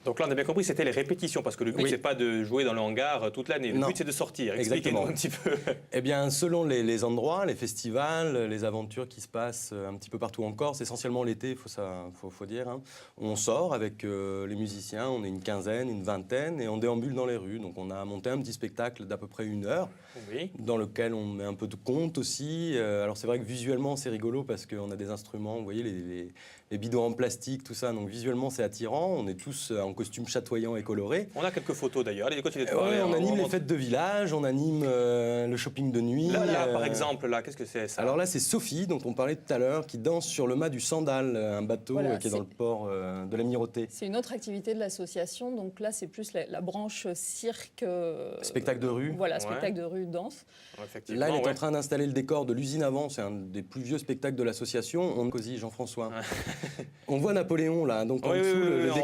Donc là, on a bien compris, c'était les répétitions, parce que le but, c'est pas de jouer dans le hangar toute l'année. Le but, c'est de sortir. Expliquez-nous un petit peu. Eh bien, selon les endroits, les festivals, les aventures qui se passent un petit peu partout en Corse, essentiellement l'été, il faut dire, hein, on sort avec les musiciens, on est une quinzaine, une vingtaine, et on déambule dans les rues. Donc on a monté un petit spectacle d'à peu près 1 heure, dans lequel on met un peu de conte aussi. Alors c'est vrai que visuellement, c'est rigolo, parce qu'on a des instruments, vous voyez, les bidons en plastique, tout ça. Donc visuellement, c'est attirant. On est tous en costume chatoyant et coloré. On a quelques photos d'ailleurs. Allez, continuez de parler. On anime les fêtes de village, on anime le shopping de nuit. Là, par exemple, là, qu'est-ce que c'est ça? Alors là, c'est Sophie, dont on parlait tout à l'heure, qui danse sur le mât du Sandal, un bateau qui est dans le port de l'Amirauté. C'est une autre activité de l'association. Donc là, c'est plus la branche cirque. Spectacle de rue. Voilà, spectacle de rue, danse. Là, il est en train d'installer le décor de l'usine avant. C'est un des plus vieux spectacles de l'association. On cosy Jean-François. On voit Napoléon là. Donc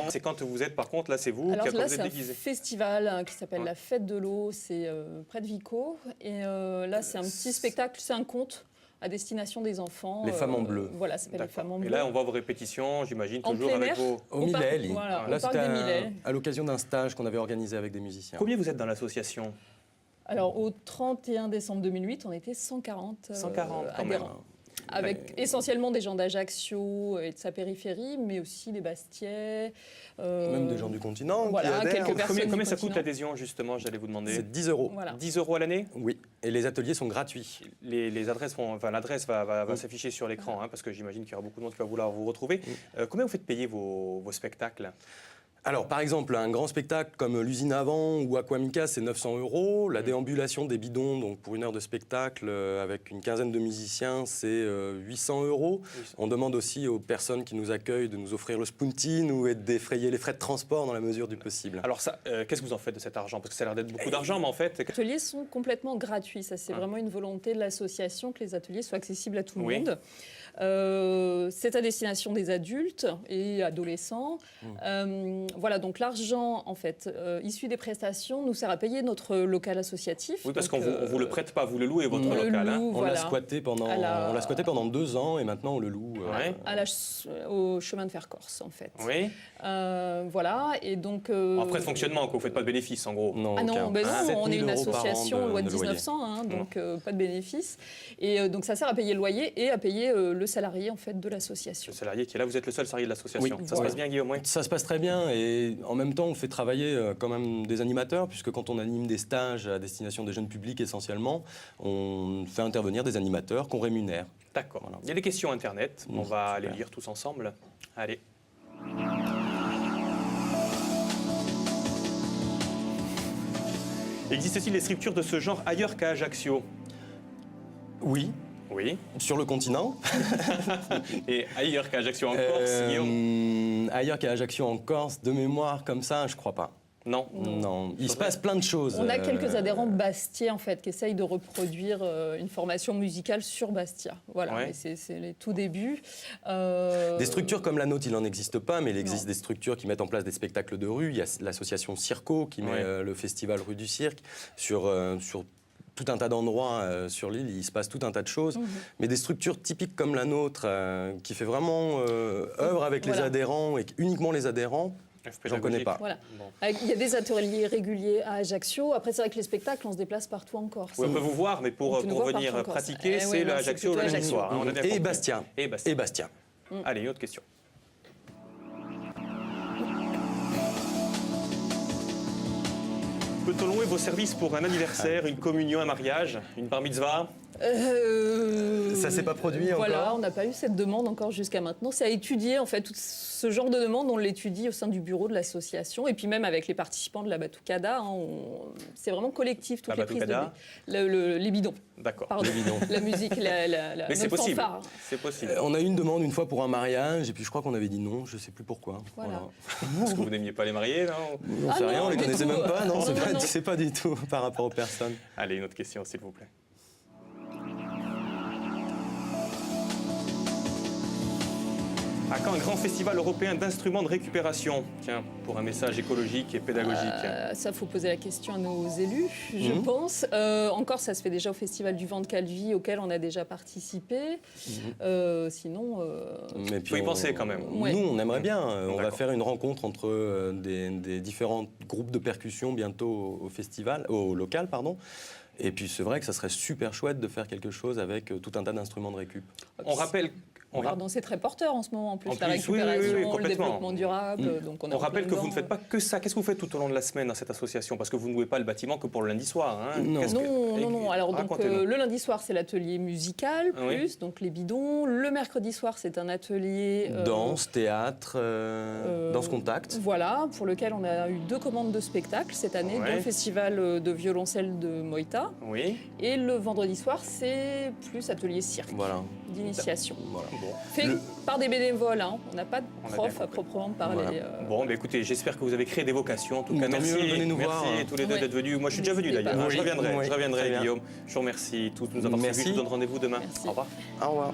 c'est quand vous êtes, par contre, là, c'est vous qui là, vous êtes déguisé. C'est un festival qui s'appelle la Fête de l'eau. C'est près de Vico. Et là, c'est un petit spectacle, c'est un conte à destination des enfants. Les femmes en bleu. Voilà, ça s'appelle les femmes en bleu. Et là, on voit vos répétitions, j'imagine, toujours avec vos... Au Millet. Voilà, là, c'était à l'occasion d'un stage qu'on avait organisé avec des musiciens. Combien vous êtes dans l'association? Alors, au 31 décembre 2008, on était 140, 140 adhérents. Avec essentiellement des gens d'Ajaccio et de sa périphérie, mais aussi des Bastiais. Même des gens du continent. Voilà, quelques personnes. Combien ça coûte l'adhésion, justement, j'allais vous demander? C'est 10 €. Voilà. 10 € à l'année? Oui, et les ateliers sont gratuits. Les adresses l'adresse va s'afficher sur l'écran, hein, parce que j'imagine qu'il y aura beaucoup de monde qui va vouloir vous retrouver. Combien vous faites payer vos spectacles? Alors, par exemple, un grand spectacle comme l'usine avant ou Aquamica, c'est 900 €. La déambulation des bidons, donc pour 1 heure de spectacle avec une quinzaine de musiciens, c'est 800 €. On demande aussi aux personnes qui nous accueillent de nous offrir le spuntin ou de défrayer les frais de transport dans la mesure du possible. Alors ça, qu'est-ce que vous en faites de cet argent? Parce que ça a l'air d'être beaucoup d'argent, mais en fait... Les ateliers sont complètement gratuits. Ça, c'est vraiment une volonté de l'association que les ateliers soient accessibles à tout le monde. C'est à destination des adultes et adolescents. Voilà, donc l'argent, en fait, issu des prestations, nous sert à payer notre local associatif. Oui, parce qu'on ne vous le prête pas, vous le louez, votre local. On l'a squatté pendant 2 ans et maintenant on le loue. Au chemin de fer Corse, en fait. Oui. Voilà, et donc... Après, fonctionnement, vous ne faites pas de bénéfice, en gros. Non, on est une association loi de 1900, hein, donc pas de bénéfice. Et donc ça sert à payer le loyer et à payer le salarié, en fait, de l'association. Le salarié qui est là, vous êtes le seul salarié de l'association. Oui. Ça se passe bien, Guillaume? Ça se passe très bien et en même temps, on fait travailler quand même des animateurs, puisque quand on anime des stages à destination des jeunes publics essentiellement, on fait intervenir des animateurs qu'on rémunère. D'accord. Voilà. Il y a des questions Internet, on va les lire tous ensemble. Allez. Existe-t-il des structures de ce genre ailleurs qu'à Ajaccio? Oui. Oui. Sur le continent. Et ailleurs qu'à Ajaccio en Corse, Guillaume? Ailleurs qu'à Ajaccio en Corse, de mémoire comme ça, je crois pas. Non. Non. Il se passe plein de choses. On a quelques adhérents Bastia, en fait, qui essayent de reproduire une formation musicale sur Bastia. Voilà, mais c'est les tout débuts. Des structures comme la nôtre, il n'en existe pas, mais il existe des structures qui mettent en place des spectacles de rue. Il y a l'association Circo qui met le festival Rue du Cirque sur tout un tas d'endroits sur l'île, il se passe tout un tas de choses. Mais des structures typiques comme la nôtre, qui fait vraiment œuvre avec les adhérents et uniquement les adhérents, J'en connais pas. Voilà. Bon. Il y a des ateliers réguliers à Ajaccio. Après, c'est vrai que les spectacles, on se déplace partout en Corse. Oui, on peut vous voir, mais pour On peut nous voir venir partout en Corse. pratiquer, Eh c'est oui, le non, Ajaccio c'est le plutôt lundi soir. Ajaccio. On a bien compris. Et Bastia. Allez, une autre question. Peut-on louer vos services pour un anniversaire, une communion, un mariage, une bar mitzvah? Ça s'est pas produit Voilà, encore on n'a pas eu cette demande encore jusqu'à maintenant. C'est à étudier, en fait, tout ce genre de demande, on l'étudie au sein du bureau de l'association. Et puis même avec les participants de la Batucada, hein, c'est vraiment collectif, toutes La les prises de Batucada les bidons. D'accord. Pardon, Les bidons. la musique, Mais c'est notre possible. fanfare. C'est possible. On a eu une demande une fois pour un mariage, et puis je crois qu'on avait dit non, je sais plus pourquoi. Voilà. Parce que vous n'aimiez pas les mariés, non? On Ah sait rien, non, on les du connaissait tout. même pas, non, Non, non, non. c'est pas du tout par rapport aux personnes. Allez, une autre question, s'il vous plaît. À quand un grand festival européen d'instruments de récupération? Tiens, pour un message écologique et pédagogique. Ça, faut poser la question à nos élus, je pense. Encore, ça se fait déjà au Festival du Vent de Calvi, auquel on a déjà participé. Sinon... Mais puis Faut y penser quand même. Ouais. Nous, on aimerait bien. On va D'accord. faire une rencontre entre des différents groupes de percussion bientôt au festival, au local, pardon. Et puis c'est vrai que ça serait super chouette de faire quelque chose avec tout un tas d'instruments de récup. On rappelle... Pardon, c'est très porteur en ce moment, en plus, En la plus, oui, récupération, oui, le complètement. développement durable. Donc On rappelle que vous ne faites pas que ça. Qu'est-ce que vous faites tout au long de la semaine dans cette association? Parce que vous ne louez pas le bâtiment que pour le lundi soir. Hein. Non. Qu'est-ce que- Non. Alors, donc, Racontez-nous. le lundi soir, c'est l'atelier musical, Oui. plus, donc les bidons. Le mercredi soir, c'est un atelier... Danse, théâtre, danse contact. Voilà, pour lequel on a eu 2 commandes de spectacles cette année, Ouais. dont le festival de violoncelle de Moïta. Oui. Et le vendredi soir, c'est plus atelier cirque, Voilà. d'initiation. Voilà. Bon. Fait par des bénévoles, hein. On n'a pas de On a bien prof à compris. proprement parler. Voilà. Bon, bah écoutez, j'espère que vous avez créé des vocations. En tout cas, Tant merci. mieux, venez nous merci voir. tous les deux Ouais. d'être venus. Moi, je suis déjà venu N'hésitez d'ailleurs. pas. Hein. Oui, Je reviendrai, oui, très bien. Guillaume. Je vous remercie tous de nous avoir Merci. suivis. Je vous donne rendez-vous demain. Merci. Au revoir. Au revoir.